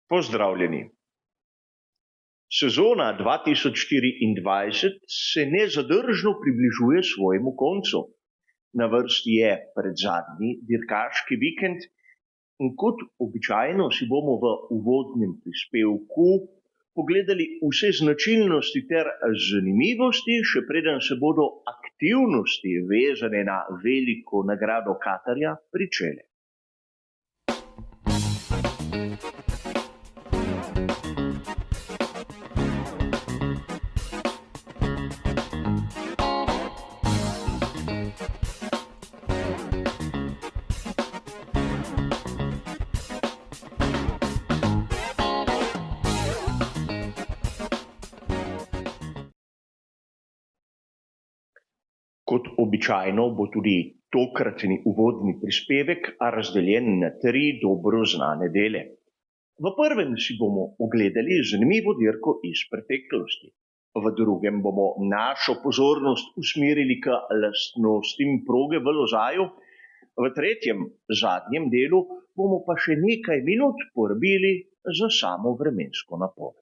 Pozdravljeni. Sezona 2024 se nezadržno približuje svojemu koncu. Na vrsti je predzadnji dirkaški vikend in kot običajno si bomo v uvodnem prispevku pogledali vse značilnosti ter zanimivosti, še preden se bodo aktivnosti vezane na veliko nagrado Katarja pričele. Kot običajno bo tudi tokratni uvodni prispevek razdeljen na 3 dobro znane dele. V prvem si bomo ogledali zanimivo dirko iz preteklosti. V drugem bomo našo pozornost usmerili k lastnostim proge v Lozaju. V tretjem, zadnjem delu, bomo pa še nekaj minut porabili za samo vremensko napoved.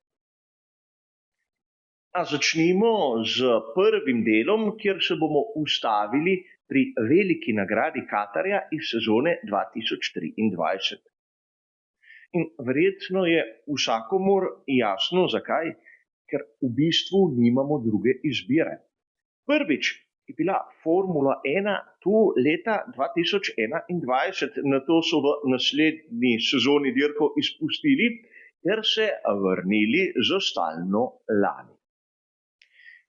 A začnimo z prvim delom, kjer se bomo ustavili pri veliki nagradi Katarja iz sezone 2023. In verjetno je vsakomur jasno zakaj, ker v bistvu nimamo druge izbire. Prvič je bila Formula 1 tu leta 2021, nato so v naslednji sezoni dirko izpustili ter se vrnili za stalno lani.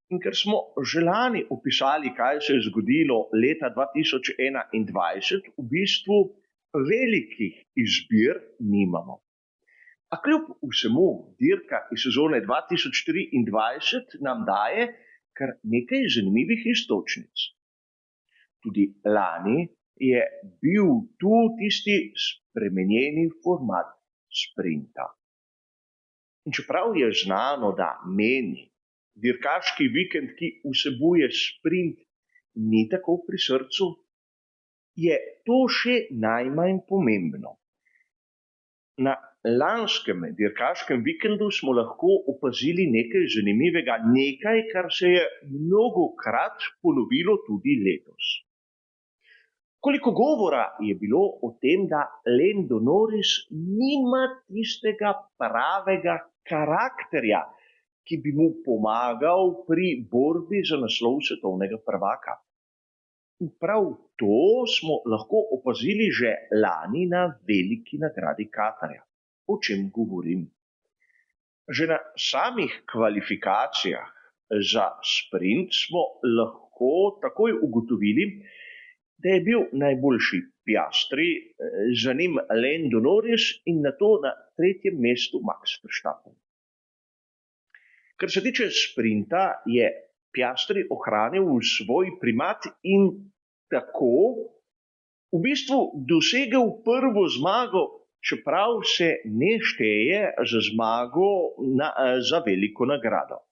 In ker smo že lani opisali, kaj se je zgodilo leta 2021, v bistvu velikih izbir nimamo. A kljub vsemu dirka iz sezone 2023 nam daje kar nekaj zanimivih iztočnic. Tudi lani je bil tu tisti spremenjeni format sprinta. In čeprav je znano, da meni dirkaški vikend, ki vsebuje sprint, ni tako pri srcu, je to še najmanj pomembno. Na lanskem dirkaškem vikendu smo lahko opazili nekaj zanimivega, nekaj, kar se je mnogokrat ponovilo tudi letos. Koliko govora je bilo o tem, da Lando Norris nima tistega pravega karakterja, ki bi mu pomagal pri borbi za naslov svetovnega prvaka. In prav to smo lahko opazili že lani na veliki nagradi Katarja. O čem govorim? Že na samih kvalifikacijah za sprint smo lahko takoj ugotovili, da je bil najboljši Piastri, za njim Lando Norris in nato na 3. mestu Max Verstappen. Kar se tiče sprinta, je Piastri ohranil svoj primat in tako v bistvu dosegel prvo zmago, čeprav se ne šteje za zmago za veliko nagrado.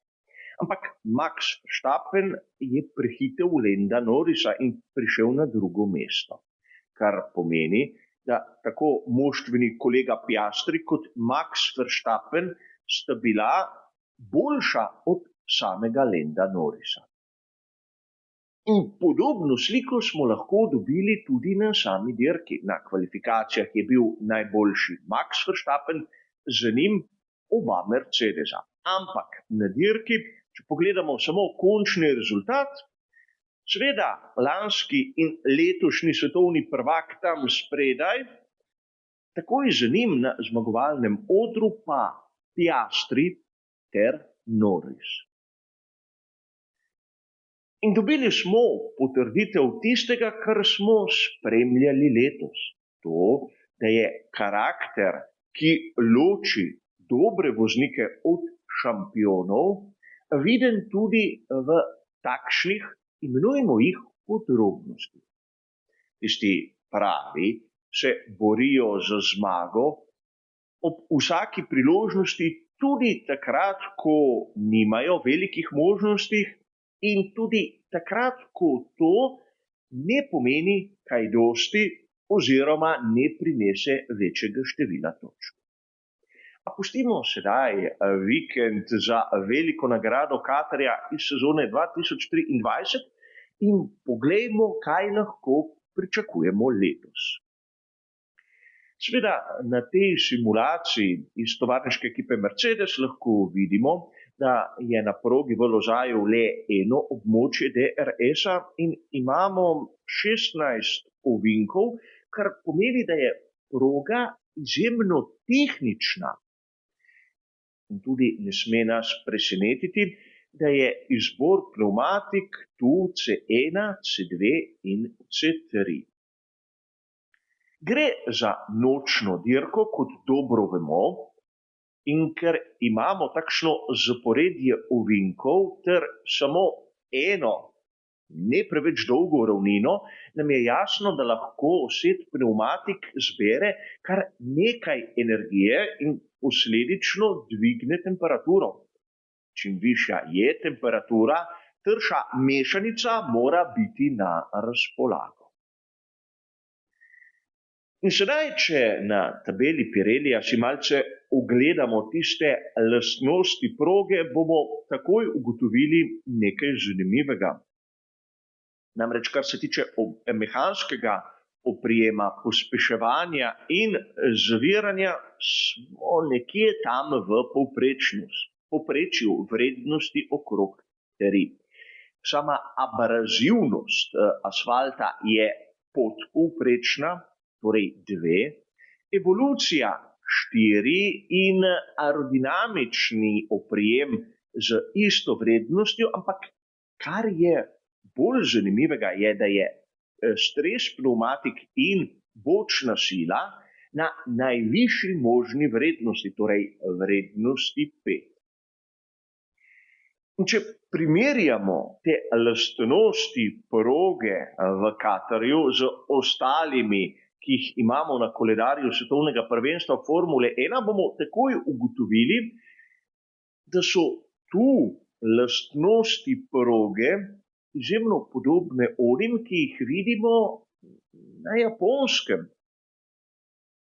Ampak Max Verstappen je prehitel Landa Norrisa in prišel na 2. mesto, kar pomeni, da tako moštveni kolega Piastri kot Max Verstappen sta bila boljša od samega Landa Norrisa. In podobno sliko smo lahko dobili tudi na sami dirki. Na kvalifikacijah je bil najboljši Max Verstappen, za njim oba Mercedesa. Ampak na dirki, če pogledamo samo končni rezultat, seveda lanski in letošnji svetovni prvak tam spredaj, takoj za njim na zmagovalnem odru pa Piastri ter Norris. In dobili smo potrditev tistega, kar smo spremljali letos. To, da je karakter, ki loči dobre voznike od šampionov, viden tudi v takšnih, imenujemo jih, podrobnostih. Tisti pravi se borijo za zmago ob vsaki priložnosti, tudi takrat, ko nimajo velikih možnosti in tudi takrat, ko to ne pomeni kaj dosti oziroma ne prinese večjega števila točk. A pustimo sedaj vikend za veliko nagrado Katarja iz sezone 2023 in poglejmo, kaj lahko pričakujemo letos. Seveda na tej simulaciji iz tovarniške ekipe Mercedes lahko vidimo, da je na progi v Lozaju le eno območje DRS-a in imamo 16 ovinkov, kar pomeni, da je proga izjemno tehnična. In tudi ne sme nas presenetiti, da je izbor pnevmatik tu C1, C2 in C3. Gre za nočno dirko, kot dobro vemo, in ker imamo takšno zaporedje ovinkov ter samo eno ne preveč dolgo ravnino, nam je jasno, da lahko set pnevmatik zbere kar nekaj energije in posledično dvigne temperaturo. Čim višja je temperatura, trša mešanica mora biti na razpolago. In sedaj, če na tabeli Pirellija si malce ogledamo tiste lastnosti proge, bomo takoj ugotovili nekaj zanimivega. Namreč, kar se tiče mehanskega oprijema, pospeševanja in zaviranja, smo nekje tam v povprečju vrednosti okrog 3. Sama abrazivnost asfalta je podpovprečna, torej 2, evolucija 4 in aerodinamični oprijem z isto vrednostjo, ampak kar je bolj zanimivega je, da je stres pnevmatik in bočna sila na najvišji možni vrednosti, torej vrednosti 5. In če primerjamo te lastnosti proge v Katarju z ostalimi, ki jih imamo na koledarju svetovnega prvenstva Formule 1, bomo takoj ugotovili, da so tu lastnosti proge izjemno podobne onim, ki jih vidimo na Japonskem.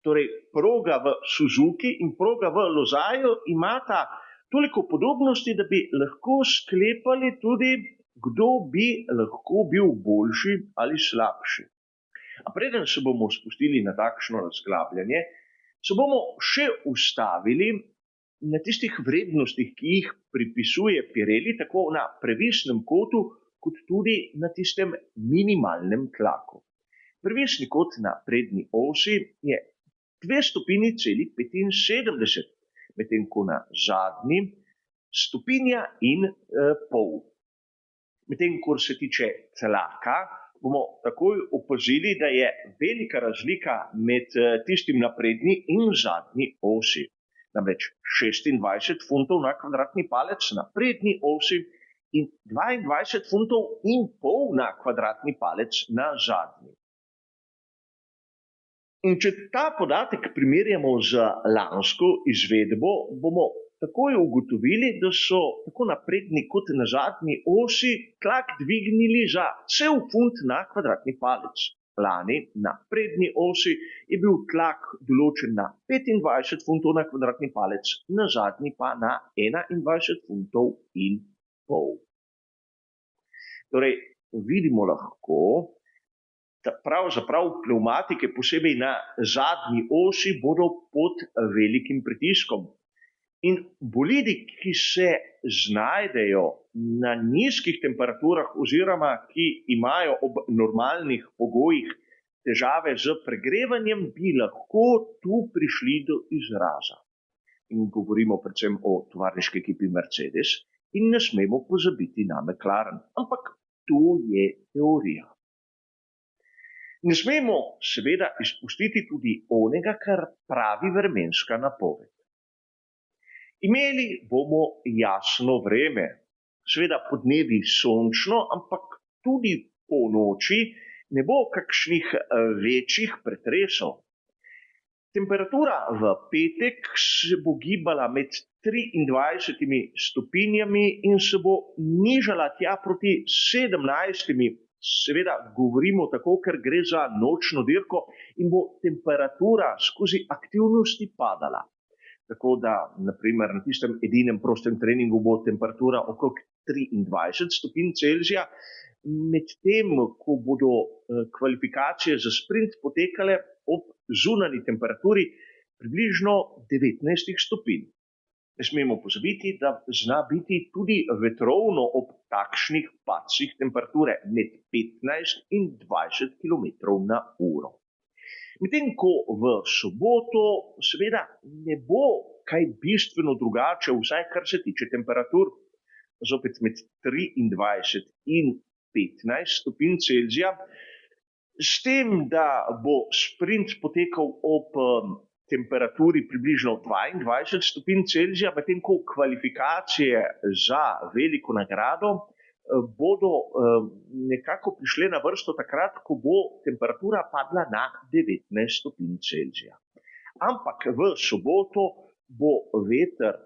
Torej, proga v Suzuki in proga v Lozaju imata toliko podobnosti, da bi lahko sklepali tudi, kdo bi lahko bil boljši ali slabši. A preden se bomo spustili na takšno razglabljanje, se bomo še ustavili na tistih vrednostih, ki jih pripisuje Pirelli, tako na previsnem kotu, kot tudi na tistem minimalnem tlaku. Previsni kot na prednji osi je 2,75 stopinje, medtem ko na zadnji 1,5 stopinje. Medtem ko se tiče tlaka, bomo takoj opazili, da je velika razlika med tistim na prednji in zadnji osi. Namreč 26 funtov na kvadratni palec na prednji osi in 22,5 funtov na kvadratni palec na zadnji. In če ta podatek primerjamo z lansko izvedbo, bomo takoj ugotovili, da so tako na prednji kot na zadnji osi tlak dvignili za cel funt na kvadratni palec. Lani na prednji osi je bil tlak določen na 25 funtov na kvadratni palec, na zadnji pa na 21,5 funtov. Torej, vidimo lahko, da pravzaprav pnevmatike, posebej na zadnji osi, bodo pod velikim pritiskom. In bolidi, ki se znajdejo na nizkih temperaturah oziroma ki imajo ob normalnih pogojih težave z pregrevanjem, bi lahko tu prišli do izraza. In govorimo predvsem o tovarniški ekipi Mercedes in ne smemo pozabiti na McLaren. Ampak to je teorija. Ne smemo seveda izpustiti tudi onega, kar pravi vremenska napoved. Imeli bomo jasno vreme, seveda podnevi sončno, ampak tudi po noči ne bo kakšnih večjih pretresov. Temperatura v petek se bo gibala med 23 stopinjami in se bo nižala tja proti 17. Seveda govorimo tako, ker gre za nočno dirko in bo temperatura skozi aktivnosti padala. tako da naprimer na tistem edinem prostem treningu bo temperatura okrog 23 stopinj Celzija, medtem ko bodo kvalifikacije za sprint potekale ob zunanji temperaturi približno 19 stopinj. Ne smemo pozabiti, da zna biti tudi vetrovno ob takšnih padcih temperature med 15 in 20 km/h. Medtem ko v soboto seveda ne bo kaj bistveno drugače, vsaj kar se tiče temperatur, zopet med 23 in 15 stopinj Celzija, s tem, da bo sprint potekal ob temperaturi približno 22 stopinj Celzija, medtem ko kvalifikacije za veliko nagrado bodo nekako prišle na vrsto takrat, ko bo temperatura padla na 19 stopinj Celzija. Ampak v soboto bo veter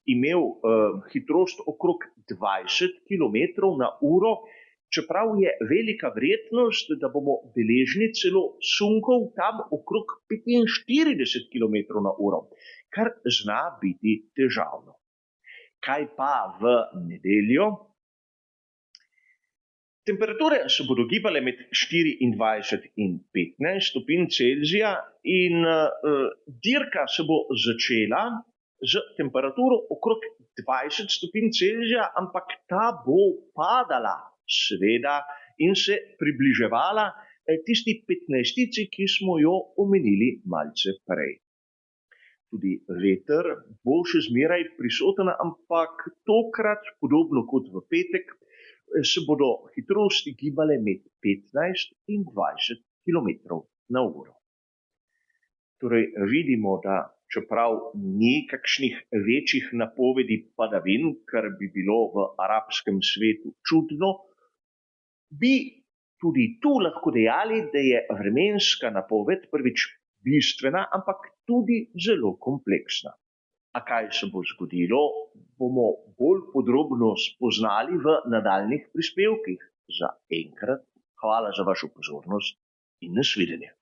imel hitrost okrog 20 km/h, čeprav je velika verjetnost, da bomo deležni celo sunkov tam okrog 45 km/h, kar zna biti težavno. Kaj pa v nedeljo? Temperature se bodo gibale med 24 in 15 stopinj Celzija in dirka se bo začela z temperaturo okrog 20 stopinj Celzija, ampak ta bo padala seveda in se približevala tisti 15-ici, ki smo jo omenili malce prej. Tudi veter bo še zmeraj prisoten, ampak tokrat, podobno kot v petek, se bodo hitrosti gibale med 15 in 20 km/h. Torej vidimo, da čeprav ni kakšnih večjih napovedi padavin, kar bi bilo v arabskem svetu čudno, bi tudi tu lahko dejali, da je vremenska napoved prvič bistvena, ampak tudi zelo kompleksna. A kaj se bo zgodilo, bomo bolj podrobno spoznali v nadaljnjih prispevkih. Za enkrat hvala za vašo pozornost in nasvidenje.